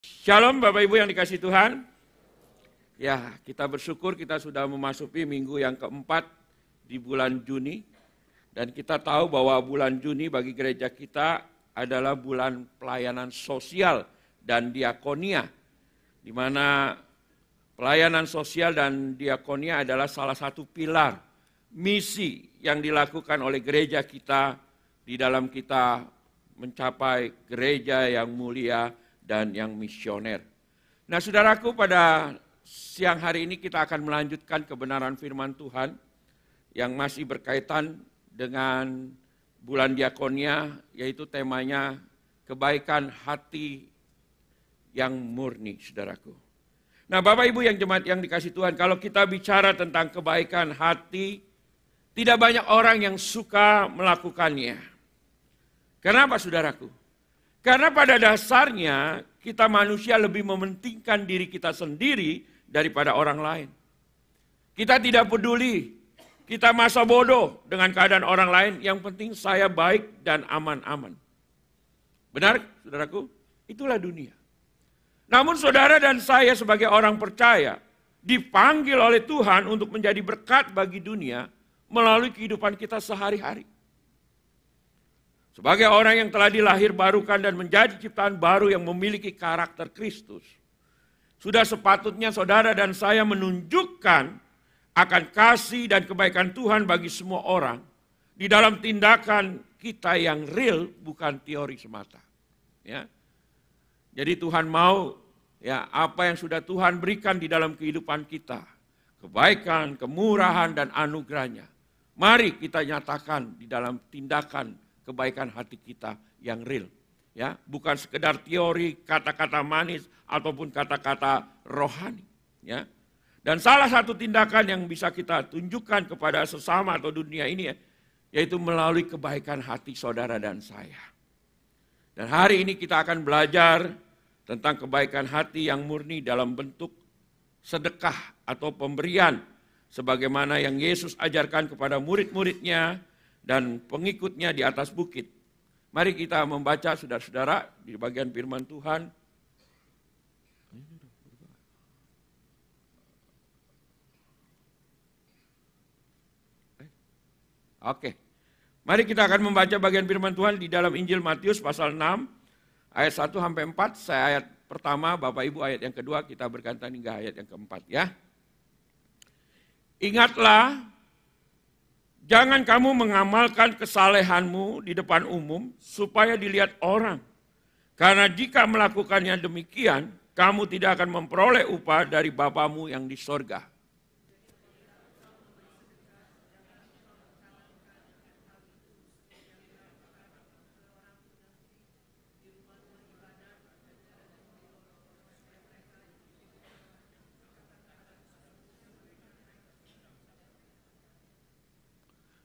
Shalom Bapak Ibu yang dikasihi Tuhan. Ya, kita bersyukur kita sudah memasuki minggu yang keempat di bulan Juni. Dan kita tahu bahwa bulan Juni bagi gereja kita adalah bulan pelayanan sosial dan diakonia. Di mana pelayanan sosial dan diakonia adalah salah satu pilar misi yang dilakukan oleh gereja kita di dalam kita mencapai gereja yang mulia dan yang misioner. Nah, saudaraku, pada siang hari ini kita akan melanjutkan kebenaran firman Tuhan yang masih berkaitan dengan bulan diakonia, yaitu temanya kebaikan hati yang murni, saudaraku. Nah, Bapak Ibu yang jemaat yang dikasihi Tuhan, kalau kita bicara tentang kebaikan hati, tidak banyak orang yang suka melakukannya. Kenapa, saudaraku? Karena pada dasarnya kita manusia lebih mementingkan diri kita sendiri daripada orang lain. Kita tidak peduli, kita masa bodoh dengan keadaan orang lain, yang penting saya baik dan aman-aman. Benar, saudaraku? Itulah dunia. Namun saudara dan saya sebagai orang percaya dipanggil oleh Tuhan untuk menjadi berkat bagi dunia melalui kehidupan kita sehari-hari. Sebagai orang yang telah dilahir barukan dan menjadi ciptaan baru yang memiliki karakter Kristus, sudah sepatutnya saudara dan saya menunjukkan akan kasih dan kebaikan Tuhan bagi semua orang di dalam tindakan kita yang real, bukan teori semata. Ya. Jadi Tuhan mau ya apa yang sudah Tuhan berikan di dalam kehidupan kita, kebaikan, kemurahan dan anugerahnya, mari kita nyatakan di dalam tindakan kebaikan hati kita yang real, ya, bukan sekedar teori, kata-kata manis ataupun kata-kata rohani, ya. Dan salah satu tindakan yang bisa kita tunjukkan kepada sesama atau dunia ini, yaitu melalui kebaikan hati saudara dan saya. Dan hari ini kita akan belajar tentang kebaikan hati yang murni dalam bentuk sedekah atau pemberian, sebagaimana yang Yesus ajarkan kepada murid-muridnya dan pengikutnya di atas bukit. Mari kita membaca, saudara-saudara, di bagian firman Tuhan. Oke. Mari kita akan membaca bagian firman Tuhan di dalam Injil Matius pasal 6, ayat 1 sampai 4. Saya ayat pertama, Bapak Ibu ayat yang kedua, kita bergantian hingga ayat yang keempat, ya. Ingatlah, jangan kamu mengamalkan kesalehanmu di depan umum supaya dilihat orang. Karena jika melakukannya demikian, kamu tidak akan memperoleh upah dari Bapamu yang di sorga.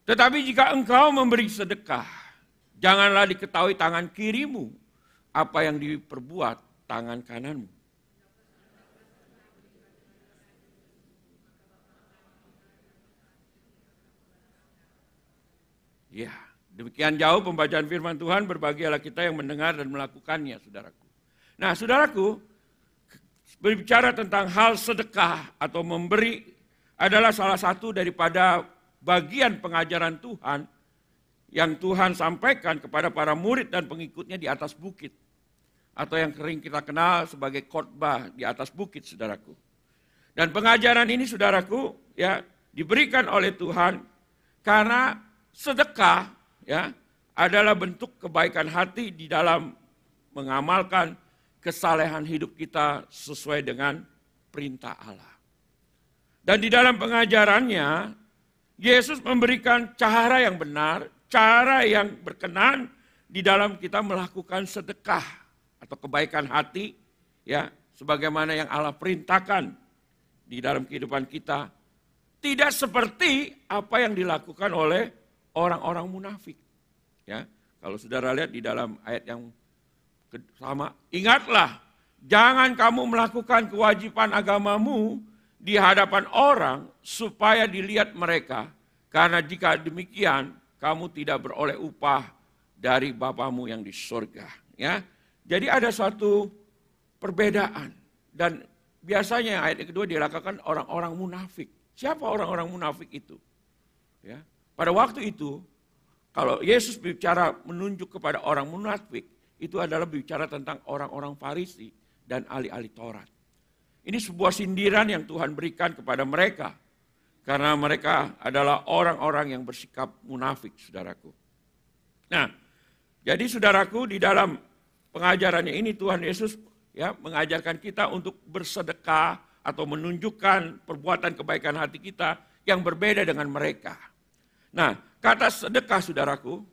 Tetapi jika engkau memberi sedekah, janganlah diketahui tangan kirimu apa yang diperbuat tangan kananmu. Ya, demikian jauh pembacaan firman Tuhan, berbahagialah kita yang mendengar dan melakukannya, saudaraku. Nah, saudaraku, berbicara tentang hal sedekah atau memberi adalah salah satu daripada bagian pengajaran Tuhan yang Tuhan sampaikan kepada para murid dan pengikutnya di atas bukit, atau yang sering kita kenal sebagai khotbah di atas bukit, saudaraku. Dan pengajaran ini, saudaraku, ya, diberikan oleh Tuhan karena sedekah, ya, adalah bentuk kebaikan hati di dalam mengamalkan kesalehan hidup kita sesuai dengan perintah Allah. Dan di dalam pengajarannya Yesus memberikan cara yang benar, cara yang berkenan di dalam kita melakukan sedekah atau kebaikan hati, ya, sebagaimana yang Allah perintahkan di dalam kehidupan kita. Tidak seperti apa yang dilakukan oleh orang-orang munafik. Ya, kalau saudara lihat di dalam ayat yang sama, ingatlah, jangan kamu melakukan kewajiban agamamu di hadapan orang supaya dilihat mereka, karena jika demikian kamu tidak beroleh upah dari Bapamu yang di surga. Ya, jadi ada suatu perbedaan. Dan biasanya ayat yang kedua dilakukan orang-orang munafik. Siapa orang-orang munafik itu? Ya. Pada waktu itu, kalau Yesus bicara menunjuk kepada orang munafik, itu adalah bicara tentang orang-orang Farisi dan ahli-ahli Taurat. Ini sebuah sindiran yang Tuhan berikan kepada mereka. Karena mereka adalah orang-orang yang bersikap munafik, saudaraku. Nah, jadi saudaraku, di dalam pengajarannya ini Tuhan Yesus ya mengajarkan kita untuk bersedekah atau menunjukkan perbuatan kebaikan hati kita yang berbeda dengan mereka. Nah, kata sedekah, saudaraku,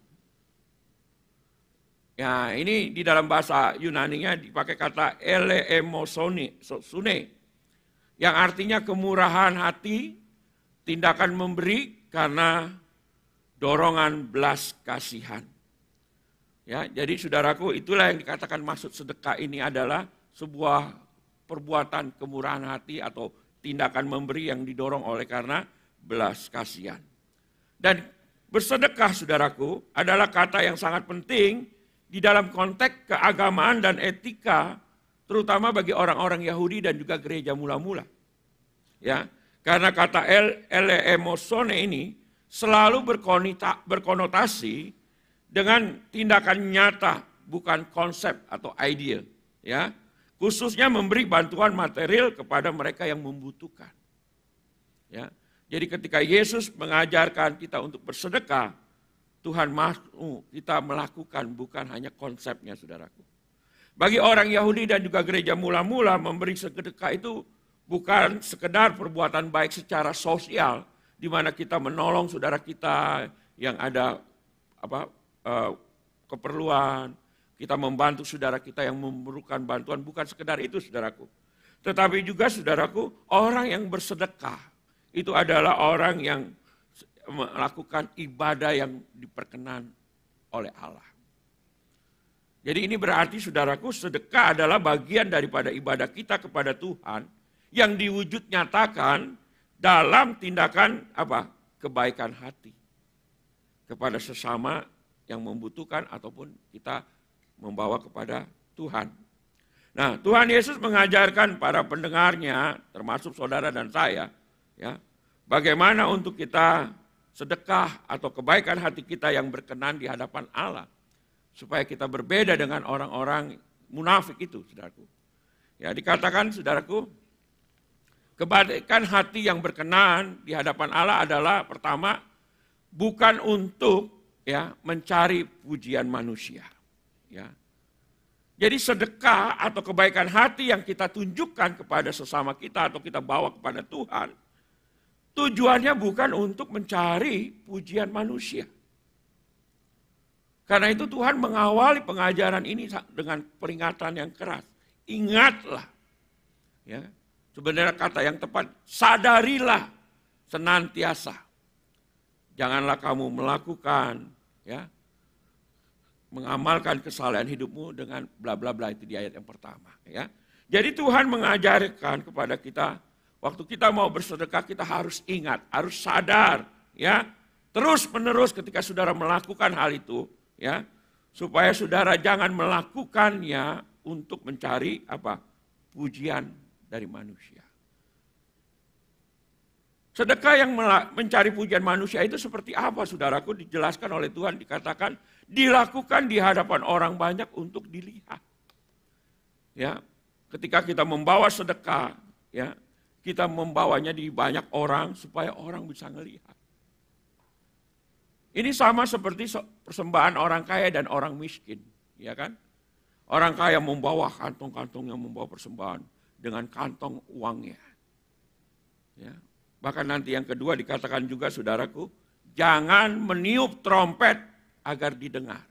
ya ini di dalam bahasa Yunaninya dipakai kata eleemosone, yang artinya kemurahan hati, tindakan memberi karena dorongan belas kasihan. Ya, jadi saudaraku, itulah yang dikatakan maksud sedekah ini adalah sebuah perbuatan kemurahan hati atau tindakan memberi yang didorong oleh karena belas kasihan. Dan bersedekah, saudaraku, adalah kata yang sangat penting di dalam konteks keagamaan dan etika, terutama bagi orang-orang Yahudi dan juga gereja mula-mula. Ya, karena kata eleemosone ini selalu berkonotasi dengan tindakan nyata, bukan konsep atau ide. Ya, khususnya memberi bantuan material kepada mereka yang membutuhkan. Ya, jadi ketika Yesus mengajarkan kita untuk bersedekah, Tuhan mau kita melakukan, bukan hanya konsepnya, saudaraku. Bagi orang Yahudi dan juga gereja mula-mula, memberi sedekah itu bukan sekedar perbuatan baik secara sosial, di mana kita menolong saudara kita yang ada keperluan, kita membantu saudara kita yang memerlukan bantuan, bukan sekedar itu, saudaraku. Tetapi juga, saudaraku, orang yang bersedekah itu adalah orang yang melakukan ibadah yang diperkenan oleh Allah. Jadi ini berarti, saudaraku, sedekah adalah bagian daripada ibadah kita kepada Tuhan yang diwujud nyatakan dalam tindakan kebaikan hati kepada sesama yang membutuhkan ataupun kita membawa kepada Tuhan. Nah, Tuhan Yesus mengajarkan para pendengarnya, termasuk saudara dan saya, ya, bagaimana untuk kita sedekah atau kebaikan hati kita yang berkenan di hadapan Allah, supaya kita berbeda dengan orang-orang munafik itu, saudaraku. Ya, dikatakan, saudaraku, kebaikan hati yang berkenan di hadapan Allah adalah pertama, bukan untuk mencari pujian manusia. Ya. Jadi sedekah atau kebaikan hati yang kita tunjukkan kepada sesama kita atau kita bawa kepada Tuhan, tujuannya bukan untuk mencari pujian manusia. Karena itu Tuhan mengawali pengajaran ini dengan peringatan yang keras. Ingatlah, ya. Sebenarnya kata yang tepat, sadarilah senantiasa. Janganlah kamu melakukan, ya, mengamalkan kesalahan hidupmu dengan bla bla bla, itu di ayat yang pertama. Ya. Jadi Tuhan mengajarkan kepada kita, waktu kita mau bersedekah kita harus ingat, harus sadar, ya, terus menerus ketika saudara melakukan hal itu, ya, supaya saudara jangan melakukannya untuk mencari pujian dari manusia. Sedekah yang mencari pujian manusia itu seperti apa, saudaraku? Dijelaskan oleh Tuhan, dikatakan dilakukan di hadapan orang banyak untuk dilihat. Ya, ketika kita membawa sedekah, ya, kita membawanya di banyak orang supaya orang bisa melihat. Ini sama seperti persembahan orang kaya dan orang miskin, ya kan? Orang kaya membawa kantong-kantong yang membawa persembahan dengan kantong uangnya. Ya. Bahkan nanti yang kedua dikatakan juga, saudaraku, jangan meniup trompet agar didengar.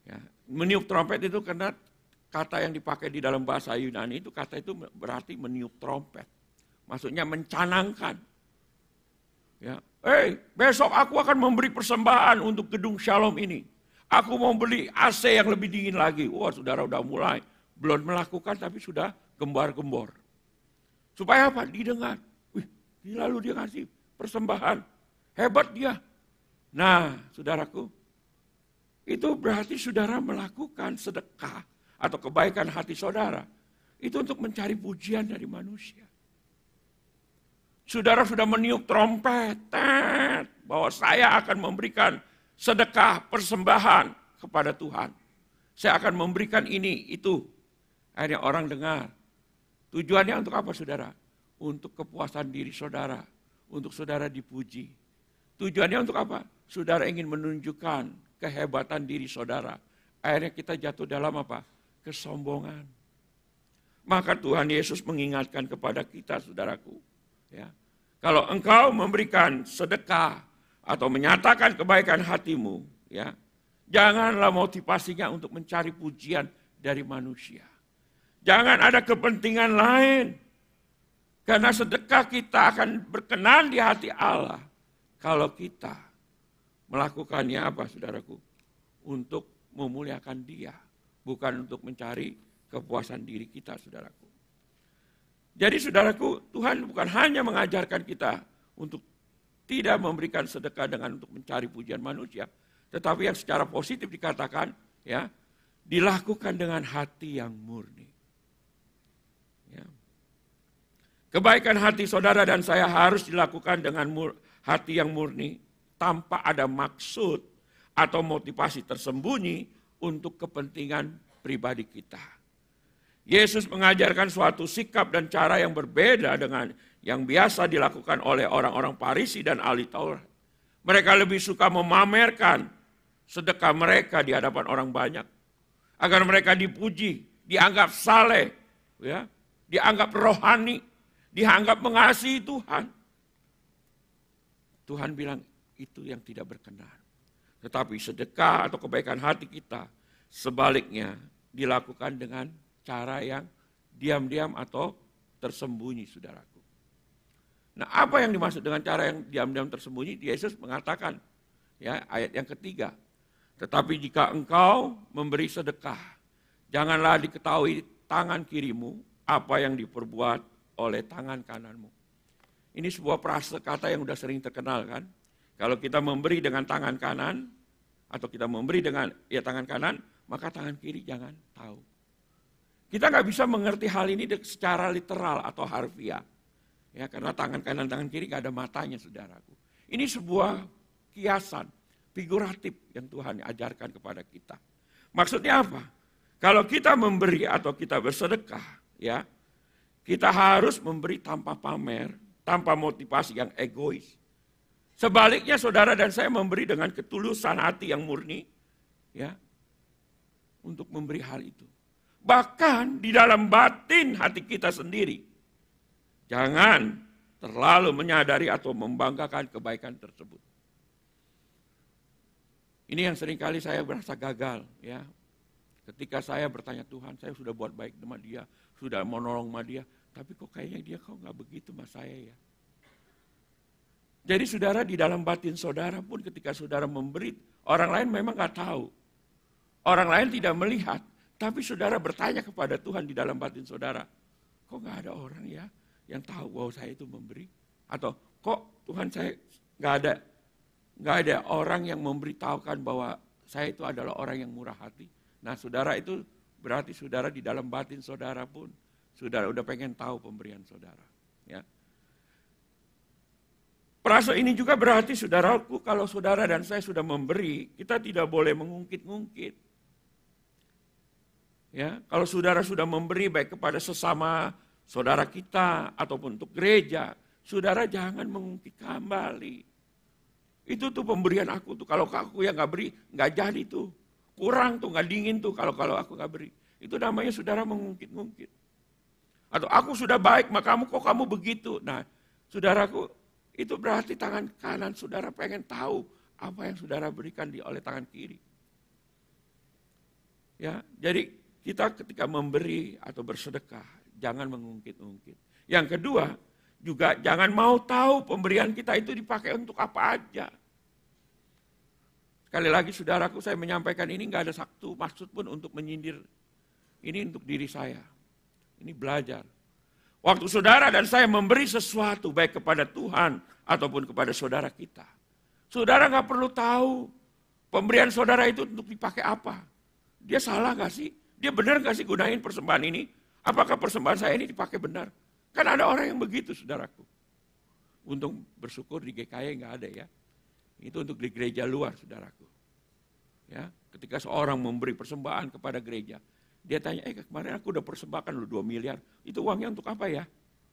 Ya. Meniup trompet itu karena kata yang dipakai di dalam bahasa Yunani itu, kata itu berarti meniup trompet. Maksudnya mencanangkan. Ya. Besok aku akan memberi persembahan untuk gedung Shalom ini. Aku mau beli AC yang lebih dingin lagi. Wah, saudara udah mulai. Belum melakukan tapi sudah gembar-gembor. Supaya apa? Didengar. Wih, lalu dia kasih persembahan. Hebat dia. Nah, saudaraku, itu berarti saudara melakukan sedekah atau kebaikan hati saudara, itu untuk mencari pujian dari manusia. Saudara sudah meniup trompet, bahwa saya akan memberikan sedekah persembahan kepada Tuhan. Saya akan memberikan ini, itu. Akhirnya orang dengar. Tujuannya untuk apa saudara? Untuk kepuasan diri saudara. Untuk saudara dipuji. Tujuannya untuk apa? Saudara ingin menunjukkan kehebatan diri saudara. Akhirnya kita jatuh dalam apa? Kesombongan. Maka Tuhan Yesus mengingatkan kepada kita, saudaraku. Ya. Kalau engkau memberikan sedekah atau menyatakan kebaikan hatimu, ya, janganlah motivasinya untuk mencari pujian dari manusia. Jangan ada kepentingan lain. Karena sedekah kita akan berkenan di hati Allah. Kalau kita melakukannya apa saudaraku? Untuk memuliakan Dia. Bukan untuk mencari kepuasan diri kita saudaraku. Jadi saudaraku, Tuhan bukan hanya mengajarkan kita untuk tidak memberikan sedekah dengan untuk mencari pujian manusia. Tetapi yang secara positif dikatakan, ya, dilakukan dengan hati yang murni. Ya. Kebaikan hati saudara dan saya harus dilakukan dengan hati yang murni, tanpa ada maksud atau motivasi tersembunyi untuk kepentingan pribadi kita. Yesus mengajarkan suatu sikap dan cara yang berbeda dengan yang biasa dilakukan oleh orang-orang Farisi dan ahli Taurat. Mereka lebih suka memamerkan sedekah mereka di hadapan orang banyak, agar mereka dipuji, dianggap saleh, ya, dianggap rohani, dianggap mengasihi Tuhan. Tuhan bilang itu yang tidak berkenan. Tetapi sedekah atau kebaikan hati kita sebaliknya dilakukan dengan cara yang diam-diam atau tersembunyi, saudaraku. Nah, apa yang dimaksud dengan cara yang diam-diam tersembunyi? Yesus mengatakan, ya, ayat yang ketiga, tetapi jika engkau memberi sedekah, janganlah diketahui tangan kirimu apa yang diperbuat oleh tangan kananmu. Ini sebuah frase kata yang sudah sering terkenal kan. Kalau kita memberi dengan tangan kanan, atau kita memberi dengan tangan kanan, maka tangan kiri jangan tahu. Kita nggak bisa mengerti hal ini secara literal atau harfiah. Ya, karena tangan kanan, tangan kiri nggak ada matanya, saudaraku. Ini sebuah kiasan, figuratif yang Tuhan ajarkan kepada kita. Maksudnya apa? Kalau kita memberi atau kita bersedekah, ya, kita harus memberi tanpa pamer, tanpa motivasi yang egois. Sebaliknya saudara dan saya memberi dengan ketulusan hati yang murni, ya, untuk memberi hal itu. Bahkan di dalam batin hati kita sendiri, jangan terlalu menyadari atau membanggakan kebaikan tersebut. Ini yang seringkali saya merasa gagal, ya. Ketika saya bertanya, Tuhan, saya sudah buat baik sama dia, sudah menolong sama dia, tapi kok kayaknya dia kok nggak begitu sama saya, ya. Jadi saudara, di dalam batin saudara pun ketika saudara memberi, orang lain memang nggak tahu. Orang lain tidak melihat, tapi saudara bertanya kepada Tuhan di dalam batin saudara, kok nggak ada orang ya yang tahu bahwa saya itu memberi? Atau kok Tuhan saya nggak ada orang yang memberitahukan bahwa saya itu adalah orang yang murah hati. Nah saudara, itu berarti saudara di dalam batin saudara pun, saudara udah pengen tahu pemberian saudara. Ya. Frase ini juga berarti saudaraku, kalau saudara dan saya sudah memberi, kita tidak boleh mengungkit-ungkit. Ya, kalau saudara sudah memberi baik kepada sesama saudara kita ataupun untuk gereja, saudara jangan mengungkit kembali. Itu tuh pemberian aku tuh, kalau aku yang nggak beri, nggak jadi tuh. Kurang tuh, nggak dingin tuh kalau aku nggak beri. Itu namanya saudara mengungkit-ungkit. Atau aku sudah baik, maka kamu kok kamu begitu. Nah, saudaraku, itu berarti tangan kanan saudara pengen tahu apa yang saudara berikan oleh tangan kiri. Ya, jadi kita ketika memberi atau bersedekah, jangan mengungkit-ungkit. Yang kedua, juga jangan mau tahu pemberian kita itu dipakai untuk apa aja. Sekali lagi saudaraku, saya menyampaikan ini nggak ada satu maksud pun untuk menyindir. Ini untuk diri saya. Ini belajar. Waktu saudara dan saya memberi sesuatu baik kepada Tuhan ataupun kepada saudara kita. Saudara nggak perlu tahu pemberian saudara itu untuk dipakai apa. Dia salah nggak sih? Dia benar nggak sih gunain persembahan ini? Apakah persembahan saya ini dipakai benar? Kan ada orang yang begitu, saudaraku. Untuk bersyukur di GKI nggak ada ya. Itu untuk di gereja luar, saudaraku. Ya, ketika seorang memberi persembahan kepada gereja, dia tanya, kemarin aku udah persembahkan lu 2 miliar, itu uangnya untuk apa ya?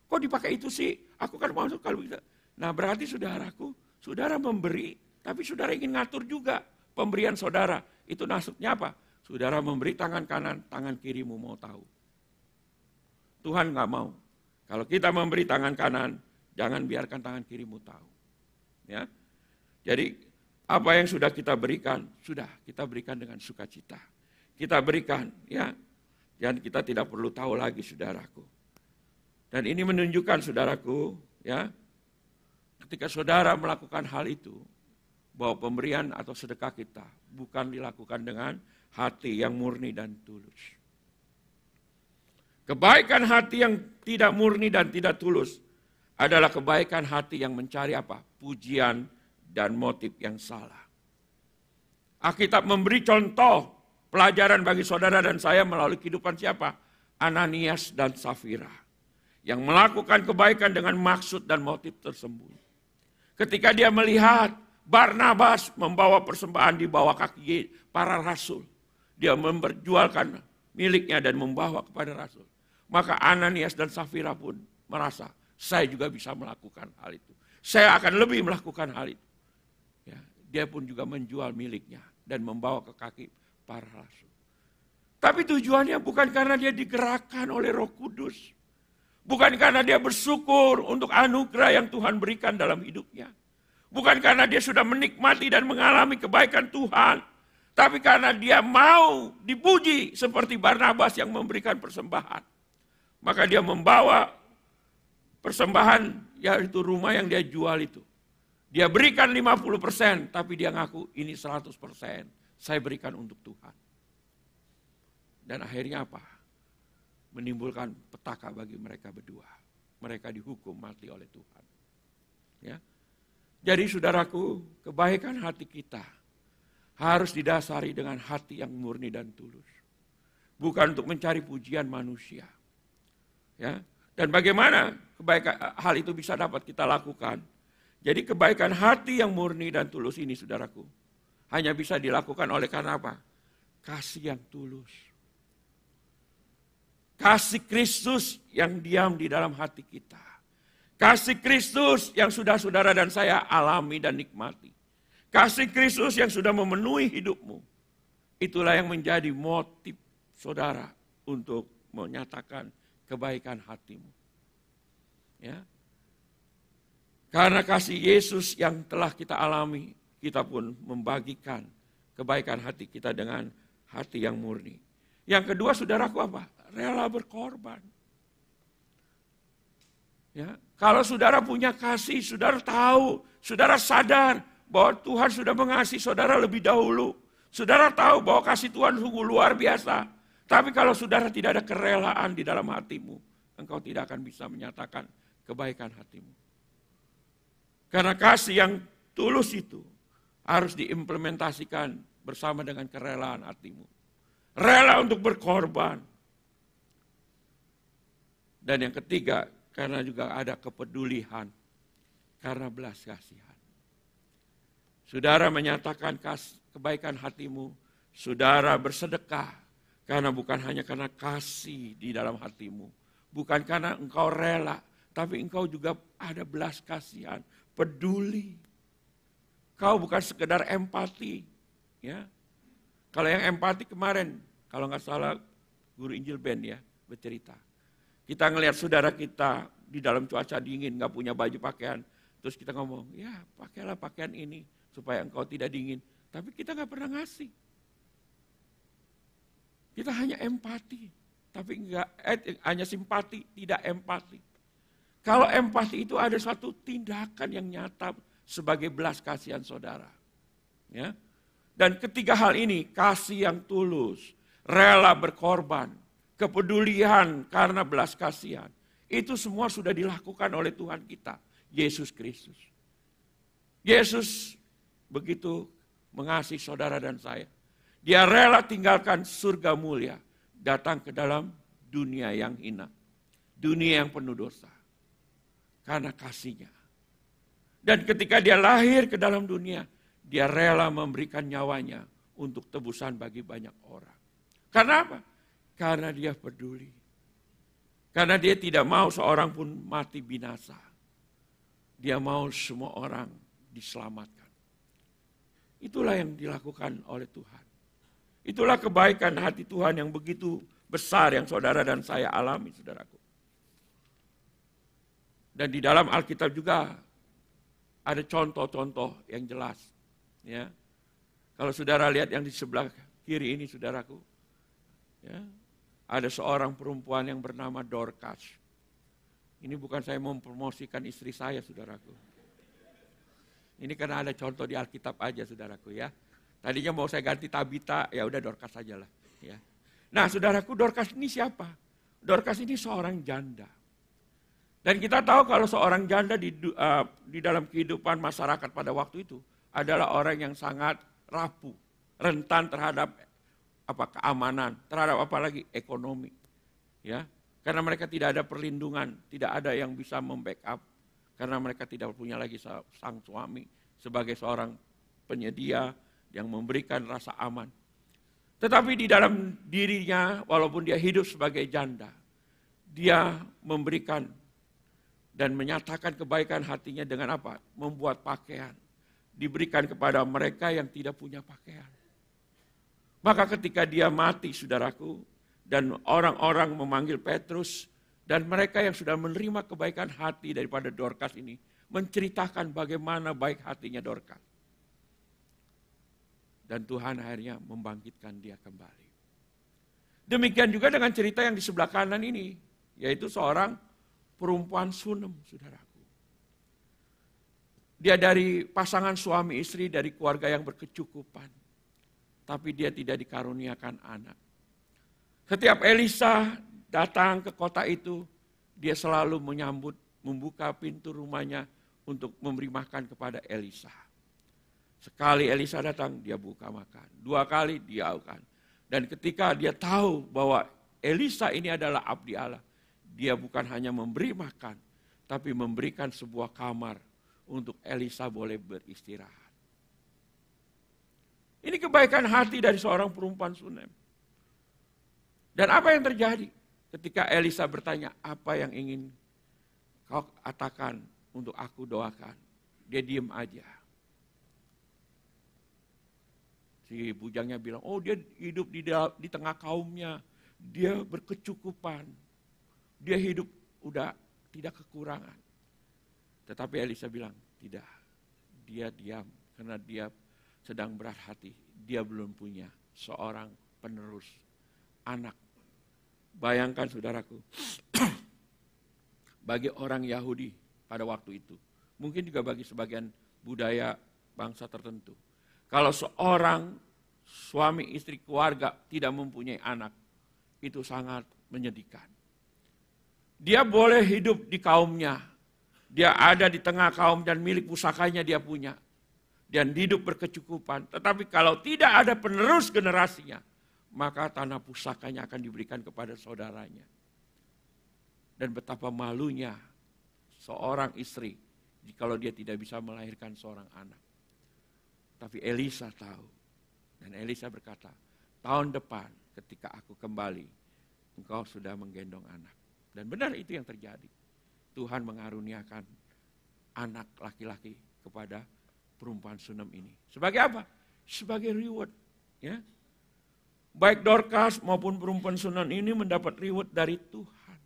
Kok dipakai itu sih? Aku kan masuk kalau bisa. Nah berarti saudaraku, saudara memberi, tapi saudara ingin ngatur juga pemberian saudara. Itu maksudnya apa? Saudara memberi tangan kanan, tangan kirimu mau tahu. Tuhan nggak mau. Kalau kita memberi tangan kanan, jangan biarkan tangan kirimu tahu. Ya, jadi apa yang sudah kita berikan, sudah kita berikan dengan sukacita. Kita berikan, ya, dan kita tidak perlu tahu lagi, saudaraku. Dan ini menunjukkan, saudaraku, ya, ketika saudara melakukan hal itu, bahwa pemberian atau sedekah kita bukan dilakukan dengan hati yang murni dan tulus. Kebaikan hati yang tidak murni dan tidak tulus adalah kebaikan hati yang mencari apa? Pujian dan motif yang salah. Alkitab memberi contoh pelajaran bagi saudara dan saya melalui kehidupan siapa? Ananias dan Safira. Yang melakukan kebaikan dengan maksud dan motif tersembunyi. Ketika dia melihat Barnabas membawa persembahan di bawah kaki para rasul. Dia memperjualkan miliknya dan membawa kepada rasul. Maka Ananias dan Safira pun merasa, saya juga bisa melakukan hal itu. Saya akan lebih melakukan hal itu. Ya, dia pun juga menjual miliknya dan membawa ke kaki para rasul. Tapi tujuannya bukan karena dia digerakkan oleh Roh Kudus. Bukan karena dia bersyukur untuk anugerah yang Tuhan berikan dalam hidupnya. Bukan karena dia sudah menikmati dan mengalami kebaikan Tuhan. Tapi karena dia mau dipuji seperti Barnabas yang memberikan persembahan. Maka dia membawa persembahan, yaitu rumah yang dia jual itu. Dia berikan 50%, tapi dia ngaku ini 100%. Saya berikan untuk Tuhan. Dan akhirnya apa? Menimbulkan petaka bagi mereka berdua. Mereka dihukum mati oleh Tuhan. Ya. Jadi saudaraku, kebaikan hati kita harus didasari dengan hati yang murni dan tulus. Bukan untuk mencari pujian manusia. Ya. Dan bagaimana kebaikan hal itu bisa dapat kita lakukan? Jadi kebaikan hati yang murni dan tulus ini, saudaraku, hanya bisa dilakukan oleh karena apa? Kasih yang tulus. Kasih Kristus yang diam di dalam hati kita. Kasih Kristus yang sudah saudara dan saya alami dan nikmati. Kasih Kristus yang sudah memenuhi hidupmu. Itulah yang menjadi motif saudara untuk menyatakan kebaikan hatimu. Ya. Karena kasih Yesus yang telah kita alami, kita pun membagikan kebaikan hati kita dengan hati yang murni. Yang kedua, saudaraku apa? Rela berkorban. Ya, kalau saudara punya kasih, saudara tahu, saudara sadar bahwa Tuhan sudah mengasihi saudara lebih dahulu. Saudara tahu bahwa kasih Tuhan sungguh luar biasa. Tapi kalau saudara tidak ada kerelaan di dalam hatimu, engkau tidak akan bisa menyatakan kebaikan hatimu. Karena kasih yang tulus itu harus diimplementasikan bersama dengan kerelaan hatimu. Rela untuk berkorban. Dan yang ketiga, karena juga ada kepedulian, karena belas kasihan. Saudara menyatakan kebaikan hatimu, saudara bersedekah, karena bukan hanya karena kasih di dalam hatimu, bukan karena engkau rela, tapi engkau juga ada belas kasihan, peduli. Kau bukan sekedar empati, ya. Kalau yang empati kemarin, kalau nggak salah guru Injil Ben ya bercerita. Kita ngelihat saudara kita di dalam cuaca dingin, nggak punya baju pakaian. Terus kita ngomong, ya pakailah pakaian ini supaya engkau tidak dingin. Tapi kita nggak pernah ngasih. Kita hanya empati, tapi hanya simpati, tidak empati. Kalau empati itu ada suatu tindakan yang nyata sebagai belas kasihan saudara. Ya. Dan ketiga hal ini, kasih yang tulus, rela berkorban, kepedulian karena belas kasihan. Itu semua sudah dilakukan oleh Tuhan kita, Yesus Kristus. Yesus begitu mengasihi saudara dan saya. Dia rela tinggalkan surga mulia datang ke dalam dunia yang hina, dunia yang penuh dosa, karena kasihnya. Dan ketika dia lahir ke dalam dunia, dia rela memberikan nyawanya untuk tebusan bagi banyak orang. Karena apa? Karena dia peduli. Karena dia tidak mau seorang pun mati binasa. Dia mau semua orang diselamatkan. Itulah yang dilakukan oleh Tuhan. Itulah kebaikan hati Tuhan yang begitu besar yang saudara dan saya alami, saudaraku. Dan di dalam Alkitab juga ada contoh-contoh yang jelas. Ya, kalau saudara lihat yang di sebelah kiri ini, saudaraku, ya, ada seorang perempuan yang bernama Dorcas. Ini bukan saya mempromosikan istri saya, saudaraku. Ini karena ada contoh di Alkitab aja, saudaraku, ya. Tadinya mau saya ganti Tabita, ya udah Dorcas aja lah. Ya. Nah, saudaraku, Dorcas ini siapa? Dorcas ini seorang janda. Dan kita tahu kalau seorang janda di dalam kehidupan masyarakat pada waktu itu adalah orang yang sangat rapuh, rentan terhadap keamanan, terhadap apalagi ekonomi. Ya, karena mereka tidak ada perlindungan, tidak ada yang bisa membackup, karena mereka tidak punya lagi sang suami sebagai seorang penyedia yang memberikan rasa aman. Tetapi di dalam dirinya, walaupun dia hidup sebagai janda, dia memberikan dan menyatakan kebaikan hatinya dengan apa? Membuat pakaian. Diberikan kepada mereka yang tidak punya pakaian. Maka ketika dia mati, saudaraku, dan orang-orang memanggil Petrus, dan mereka yang sudah menerima kebaikan hati daripada Dorcas ini, menceritakan bagaimana baik hatinya Dorcas. Dan Tuhan akhirnya membangkitkan dia kembali. Demikian juga dengan cerita yang di sebelah kanan ini, yaitu seorang perempuan Sunem, saudaraku. Dia dari pasangan suami istri dari keluarga yang berkecukupan. Tapi dia tidak dikaruniakan anak. Setiap Elisa datang ke kota itu, dia selalu menyambut, membuka pintu rumahnya untuk memberi makan kepada Elisa. Sekali Elisa datang, dia buka makan. 2 kali dia makan. Dan ketika dia tahu bahwa Elisa ini adalah abdi Allah, dia bukan hanya memberi makan, tapi memberikan sebuah kamar untuk Elisa boleh beristirahat. Ini kebaikan hati dari seorang perempuan Sunem. Dan apa yang terjadi ketika Elisa bertanya, apa yang ingin kau katakan untuk aku doakan? Dia diam aja. Si bujangnya bilang, oh dia hidup di tengah kaumnya, dia berkecukupan. Dia hidup udah tidak kekurangan. Tetapi Elisa bilang, tidak. Dia diam karena dia sedang berat hati. Dia belum punya seorang penerus anak. Bayangkan saudaraku, bagi orang Yahudi pada waktu itu, mungkin juga bagi sebagian budaya bangsa tertentu. Kalau seorang suami istri keluarga tidak mempunyai anak, itu sangat menyedihkan. Dia boleh hidup di kaumnya. Dia ada di tengah kaum dan milik pusakanya dia punya. Dan hidup berkecukupan. Tetapi kalau tidak ada penerus generasinya, maka tanah pusakanya akan diberikan kepada saudaranya. Dan betapa malunya seorang istri kalau dia tidak bisa melahirkan seorang anak. Tapi Elisa tahu. Dan Elisa berkata, tahun depan ketika aku kembali, engkau sudah menggendong anak. Dan benar itu yang terjadi. Tuhan mengaruniakan anak laki-laki kepada perempuan Sunem ini. Sebagai apa? Sebagai reward. Ya. Baik Dorcas maupun perempuan Sunem ini mendapat reward dari Tuhan.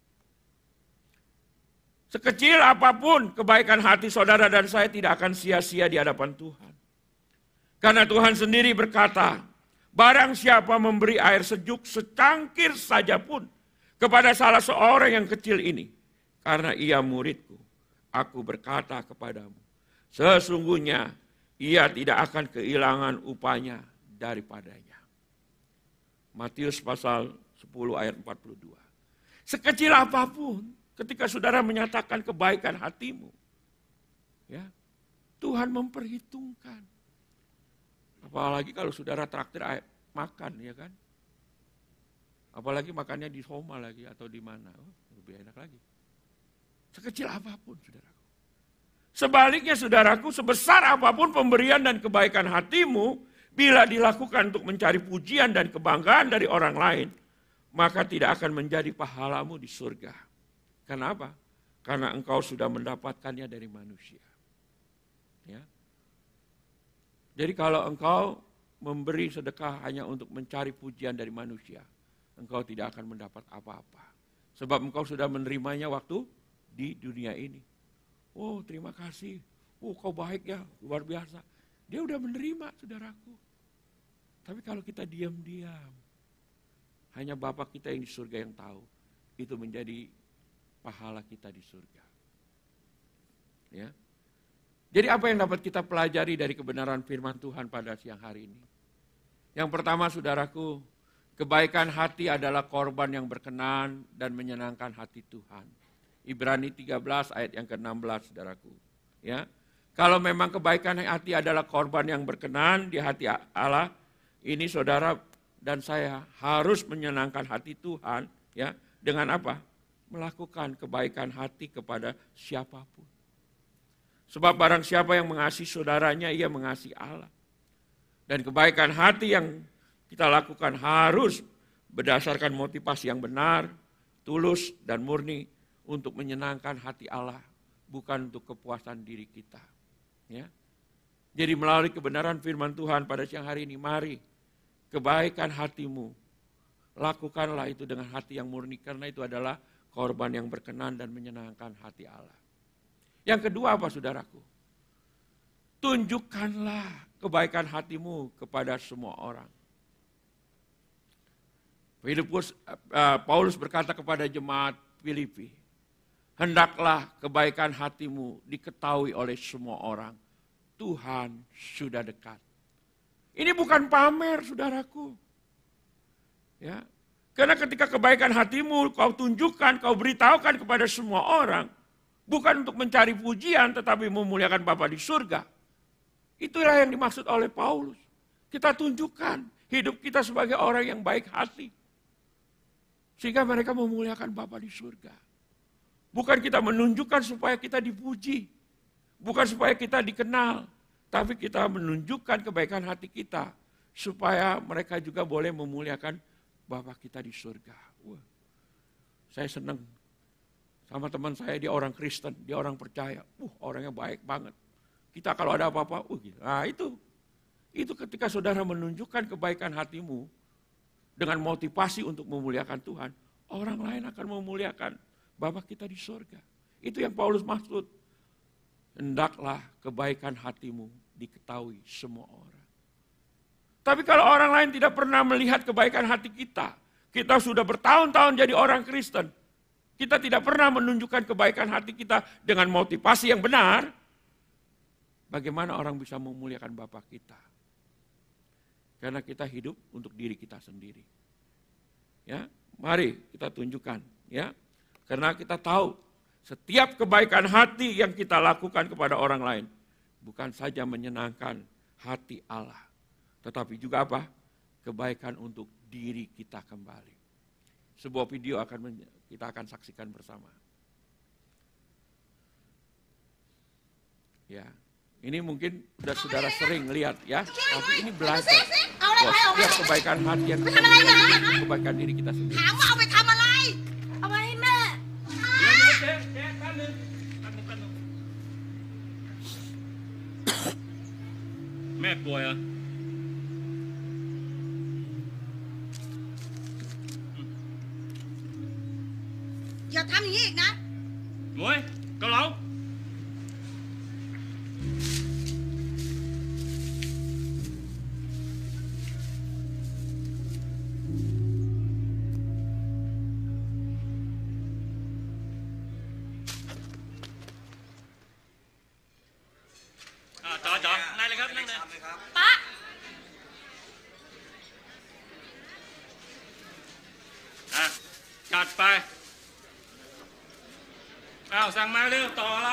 Sekecil apapun kebaikan hati saudara dan saya tidak akan sia-sia di hadapan Tuhan. Karena Tuhan sendiri berkata, barang siapa memberi air sejuk secangkir saja pun kepada salah seorang yang kecil ini, karena ia muridku, aku berkata kepadamu, sesungguhnya ia tidak akan kehilangan upahnya daripadanya. Matius pasal 10 ayat 42. Sekecil apapun ketika saudara menyatakan kebaikan hatimu, ya, Tuhan memperhitungkan. Apalagi kalau saudara traktir makan, ya kan? Apalagi makannya di Soma lagi atau di mana. Lebih enak lagi. Sekecil apapun, saudaraku. Sebaliknya, saudaraku, sebesar apapun pemberian dan kebaikan hatimu, bila dilakukan untuk mencari pujian dan kebanggaan dari orang lain, maka tidak akan menjadi pahalamu di surga. Kenapa? Karena engkau sudah mendapatkannya dari manusia. Ya. Jadi kalau engkau memberi sedekah hanya untuk mencari pujian dari manusia, engkau tidak akan mendapat apa-apa. Sebab engkau sudah menerimanya waktu di dunia ini. Oh, terima kasih. Oh, kau baik ya, luar biasa. Dia udah menerima, saudaraku. Tapi kalau kita diam-diam, hanya Bapa kita yang di surga yang tahu. Itu menjadi pahala kita di surga. Ya. Jadi apa yang dapat kita pelajari dari kebenaran firman Tuhan pada siang hari ini? Yang pertama, saudaraku, kebaikan hati adalah korban yang berkenan dan menyenangkan hati Tuhan. Ibrani 13 ayat yang ke-16, saudaraku. Ya. Kalau memang kebaikan hati adalah korban yang berkenan di hati Allah, ini saudara dan saya harus menyenangkan hati Tuhan, ya, dengan apa? Melakukan kebaikan hati kepada siapapun. Sebab barang siapa yang mengasihi saudaranya, ia mengasihi Allah. Dan kebaikan hati yang kita lakukan harus berdasarkan motivasi yang benar, tulus dan murni untuk menyenangkan hati Allah, bukan untuk kepuasan diri kita. Ya. Jadi melalui kebenaran firman Tuhan pada siang hari ini, mari kebaikan hatimu, lakukanlah itu dengan hati yang murni, karena itu adalah korban yang berkenan dan menyenangkan hati Allah. Yang kedua apa, saudaraku? Tunjukkanlah kebaikan hatimu kepada semua orang. Paulus berkata kepada jemaat Filipi, hendaklah kebaikan hatimu diketahui oleh semua orang. Tuhan sudah dekat. Ini bukan pamer, saudaraku. Ya. Karena ketika kebaikan hatimu kau tunjukkan, kau beritahukan kepada semua orang, bukan untuk mencari pujian, tetapi memuliakan Bapa di surga. Itulah yang dimaksud oleh Paulus. Kita tunjukkan hidup kita sebagai orang yang baik hati. Sehingga mereka memuliakan Bapa di surga. Bukan kita menunjukkan supaya kita dipuji. Bukan supaya kita dikenal. Tapi kita menunjukkan kebaikan hati kita. Supaya mereka juga boleh memuliakan Bapa kita di surga. Wah, saya senang. Sama teman saya, dia orang Kristen, dia orang percaya. Orangnya baik banget. Kita kalau ada apa-apa, nah itu ketika saudara menunjukkan kebaikan hatimu dengan motivasi untuk memuliakan Tuhan, orang lain akan memuliakan Bapa kita di surga. Itu yang Paulus maksud. Hendaklah kebaikan hatimu diketahui semua orang. Tapi kalau orang lain tidak pernah melihat kebaikan hati kita sudah bertahun-tahun jadi orang Kristen, kita tidak pernah menunjukkan kebaikan hati kita dengan motivasi yang benar, bagaimana orang bisa memuliakan Bapa kita? Karena kita hidup untuk diri kita sendiri. Ya, mari kita tunjukkan, ya. Karena kita tahu setiap kebaikan hati yang kita lakukan kepada orang lain bukan saja menyenangkan hati Allah, tetapi juga apa? Kebaikan untuk diri kita kembali. Sebuah video kita akan saksikan bersama. Ya, ini mungkin sudah saudara sering lihat ya, tapi ini belajar. Setiap kebaikan hati yang kita miliki, kebaikan diri kita sendiri. ถามว่าเอาไปทำอะไร เอามาให้แม่ แม่ป่วยเหรอ อย่าทำอย่างนี้อีกนะ หมวยเกาเหลา จ๋อนั่งเลยครับนั่งเลย ป๊า จัดไปอ้าวสั่งมาเร็วต่ออะไร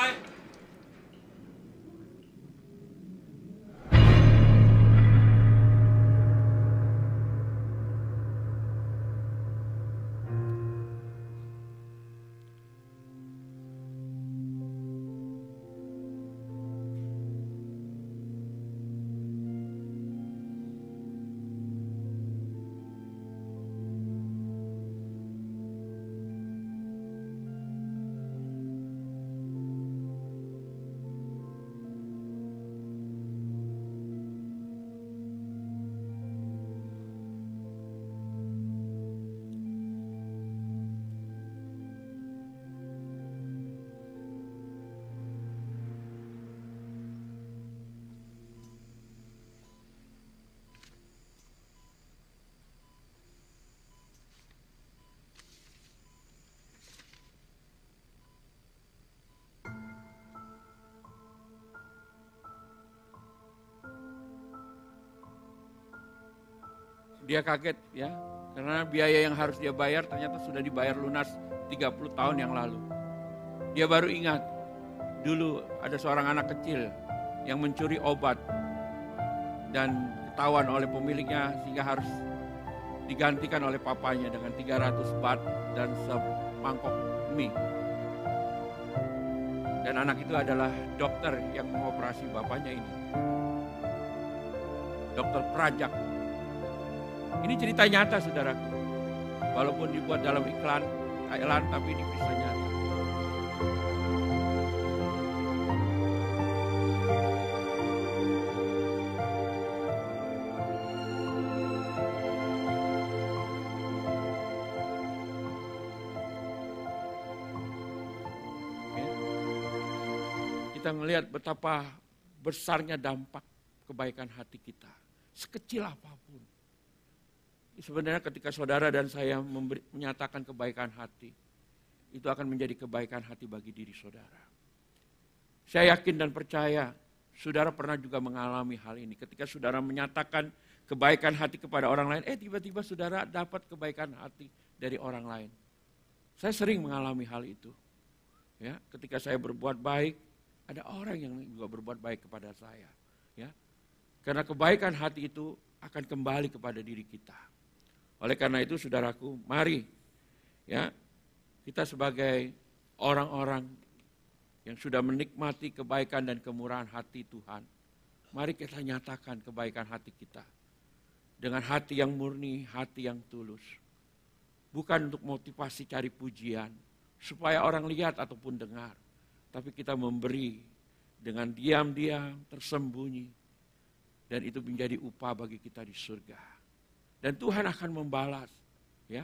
Dia kaget ya, karena biaya yang harus dia bayar ternyata sudah dibayar lunas 30 tahun yang lalu. Dia baru ingat, dulu ada seorang anak kecil yang mencuri obat dan ketahuan oleh pemiliknya sehingga harus digantikan oleh papanya dengan 300 baht dan semangkok mie. Dan anak itu adalah dokter yang mengoperasi bapaknya ini. Dokter Prajak. Ini cerita nyata, saudaraku. Walaupun dibuat dalam iklan Thailand, tapi ini kisah nyata. Kita melihat betapa besarnya dampak kebaikan hati kita. Sekecil apapun. Sebenarnya ketika saudara dan saya menyatakan kebaikan hati, itu akan menjadi kebaikan hati bagi diri saudara. Saya yakin dan percaya, saudara pernah juga mengalami hal ini. Ketika saudara menyatakan kebaikan hati kepada orang lain, tiba-tiba saudara dapat kebaikan hati dari orang lain. Saya sering mengalami hal itu. Ya, ketika saya berbuat baik, ada orang yang juga berbuat baik kepada saya. Ya, karena kebaikan hati itu akan kembali kepada diri kita. Oleh karena itu saudaraku, mari ya kita sebagai orang-orang yang sudah menikmati kebaikan dan kemurahan hati Tuhan, mari kita nyatakan kebaikan hati kita dengan hati yang murni, hati yang tulus. Bukan untuk motivasi cari pujian, supaya orang lihat ataupun dengar, tapi kita memberi dengan diam-diam, tersembunyi, dan itu menjadi upah bagi kita di surga. Dan Tuhan akan membalas, ya,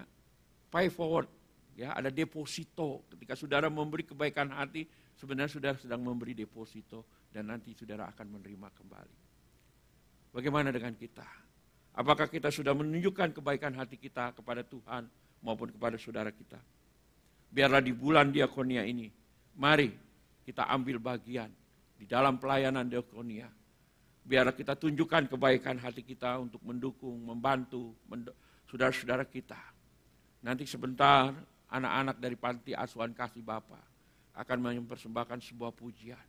pay forward, ya, ada deposito. Ketika saudara memberi kebaikan hati, sebenarnya saudara sedang memberi deposito dan nanti saudara akan menerima kembali. Bagaimana dengan kita? Apakah kita sudah menunjukkan kebaikan hati kita kepada Tuhan maupun kepada saudara kita? Biarlah di bulan diakonia ini, mari kita ambil bagian di dalam pelayanan diakonia. Biarlah kita tunjukkan kebaikan hati kita untuk mendukung, membantu saudara-saudara kita. Nanti sebentar anak-anak dari panti asuhan kasih Bapa akan mempersembahkan sebuah pujian.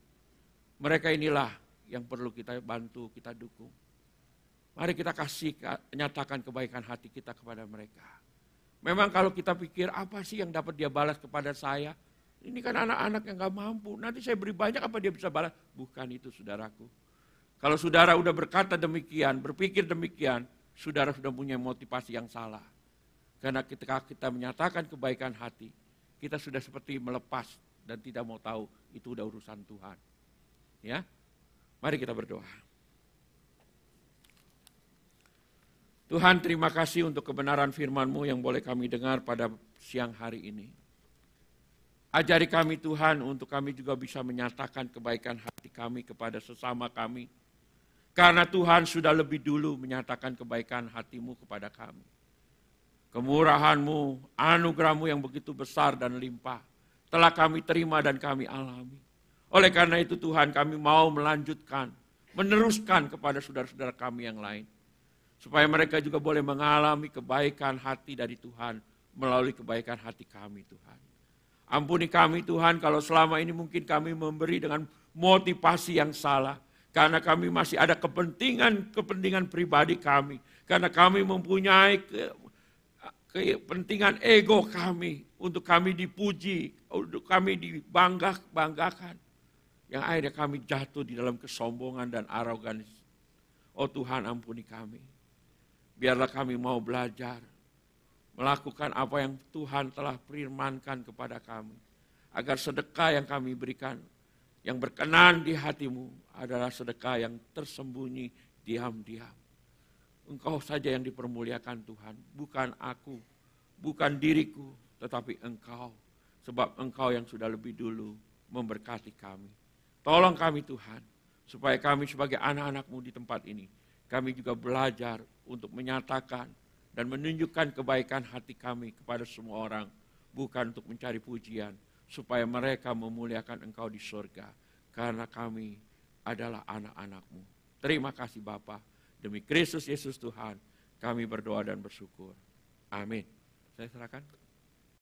Mereka inilah yang perlu kita bantu, kita dukung. Mari kita nyatakan kebaikan hati kita kepada mereka. Memang kalau kita pikir apa sih yang dapat dia balas kepada saya? Ini kan anak-anak yang gak mampu, nanti saya beri banyak apa dia bisa balas? Bukan itu saudaraku. Kalau saudara udah berkata demikian, berpikir demikian, saudara sudah punya motivasi yang salah. Karena ketika kita menyatakan kebaikan hati, kita sudah seperti melepas dan tidak mau tahu itu udah urusan Tuhan. Ya, mari kita berdoa. Tuhan, terima kasih untuk kebenaran firman-Mu yang boleh kami dengar pada siang hari ini. Ajari kami Tuhan untuk kami juga bisa menyatakan kebaikan hati kami kepada sesama kami. Karena Tuhan sudah lebih dulu menyatakan kebaikan hati-Mu kepada kami. Kemurahan-Mu, anugerah-Mu yang begitu besar dan limpah telah kami terima dan kami alami. Oleh karena itu Tuhan, kami mau melanjutkan, meneruskan kepada saudara-saudara kami yang lain. Supaya mereka juga boleh mengalami kebaikan hati dari Tuhan melalui kebaikan hati kami Tuhan. Ampuni kami Tuhan kalau selama ini mungkin kami memberi dengan motivasi yang salah. Karena kami masih ada kepentingan pribadi kami. Karena kami mempunyai kepentingan ego kami. Untuk kami dipuji, untuk kami dibanggakan. Yang akhirnya kami jatuh di dalam kesombongan dan arogansi. Oh Tuhan, ampuni kami. Biarlah kami mau belajar. Melakukan apa yang Tuhan telah firmankan kepada kami. Agar sedekah yang kami berikan, yang berkenan di hati-Mu adalah sedekah yang tersembunyi diam-diam. Engkau saja yang dipermuliakan Tuhan, bukan aku, bukan diriku, tetapi Engkau. Sebab Engkau yang sudah lebih dulu memberkati kami. Tolong kami Tuhan, supaya kami sebagai anak-anak-Mu di tempat ini, kami juga belajar untuk menyatakan dan menunjukkan kebaikan hati kami kepada semua orang, bukan untuk mencari pujian, supaya mereka memuliakan Engkau di surga, karena kami adalah anak-anak-Mu. Terima kasih Bapa, demi Kristus Yesus Tuhan, Kami berdoa dan bersyukur. Amin. Saya serahkan.